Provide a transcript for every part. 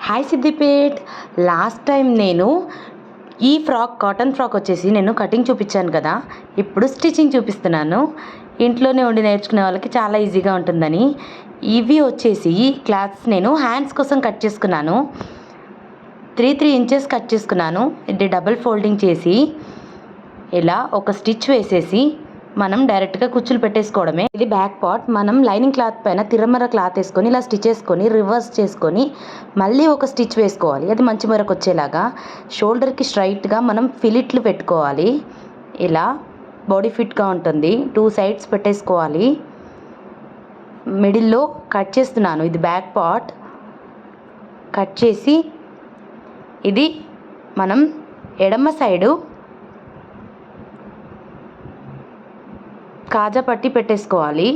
Hi Siddipet. Last time నేను ఈ cotton frock వచ్చేసి నేను కటింగ్ చూపించాను కదా, ఇప్పుడు స్టిచ్చింగ్ చూపిస్తున్నాను. ఇంట్లోనే ఉండి నేర్చుకునే వాళ్ళకి చాలా ఈజీగా ఉంటుందని. ఇవి వచ్చేసి క్లాత్స్ నేను హ్యాండ్స్ కోసం కట్ చేసుకున్నాను. 3 ఇంచెస్ కట్ చేసుకున్నాను. ఇది డబుల్ ఫోల్డింగ్ చేసి ఇలా ఒక స్టిచ్ వేసేసి మనం డైరెక్ట్గా కుచ్చులు పెట్టేసుకోవడమే. ఇది బ్యాక్ పార్ట్. మనం లైనింగ్ క్లాత్ పైన తిరమర క్లాత్ వేసుకొని ఇలా స్టిచ్ వేసుకొని రివర్స్ చేసుకొని మళ్ళీ ఒక స్టిచ్ వేసుకోవాలి, అది మంచి మరకు వచ్చేలాగా. షోల్డర్కి స్ట్రైట్గా మనం ఫిలిట్లు పెట్టుకోవాలి. ఇలా బాడీ ఫిట్గా ఉంటుంది. 2 సైడ్స్ పెట్టేసుకోవాలి. మిడిల్లో కట్ చేస్తున్నాను. ఇది బ్యాక్ పార్ట్ కట్ చేసి ఇది మనం ఎడమ సైడు కాజా పట్టి పెట్టేసుకోవాలి.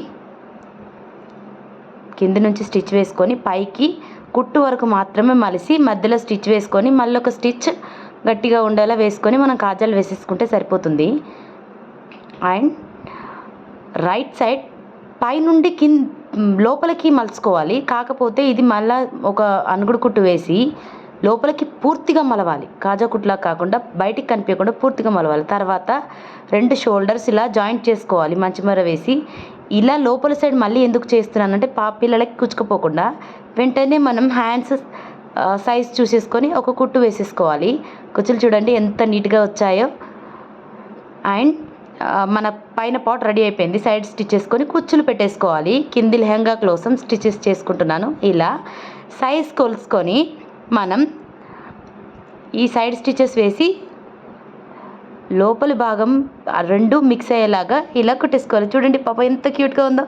కింద నుంచి స్టిచ్ వేసుకొని పైకి కుట్టు వరకు మాత్రమే మలిసి మధ్యలో స్టిచ్ వేసుకొని మళ్ళీ ఒక స్టిచ్ గట్టిగా ఉండేలా వేసుకొని మనం కాజాలు వేసేసుకుంటే సరిపోతుంది. అండ్ రైట్ సైడ్ పైనుండి లోపలికి మలుచుకోవాలి. కాకపోతే ఇది మళ్ళీ ఒక అనుగుడు కుట్టు వేసి లోపలికి పూర్తిగా మలవాలి. కాజా కుట్లా కాకుండా బయటికి కనిపించకుండా పూర్తిగా మలవాలి. తర్వాత 2 షోల్డర్స్ ఇలా జాయింట్ చేసుకోవాలి మంచి మర వేసి. ఇలా లోపల సైడ్ మళ్ళీ ఎందుకు చేస్తున్నానంటే పిల్లలకి కుచ్చుకుపోకుండా వెంటనే మనం హ్యాండ్స్ సైజ్ చూసేసుకొని ఒక కుట్టు వేసేసుకోవాలి. కుచ్చులు చూడండి ఎంత నీట్గా వచ్చాయో. అండ్ మన పైన పార్ట్ రెడీ అయిపోయింది. సైడ్ స్టిచ్ చేసుకొని కుచ్చులు పెట్టేసుకోవాలి. కింది లెహంగా కోసం స్టిచెస్ చేసుకుంటున్నాను. ఇలా సైజ్ కొలుసుకొని మనం ఈ సైడ్ స్టిచెస్ వేసి లోపలి భాగం 2 మిక్స్ అయ్యేలాగా ఇలా కుట్టేసుకోవాలి. చూడండి పాప ఎంత క్యూట్గా ఉందో.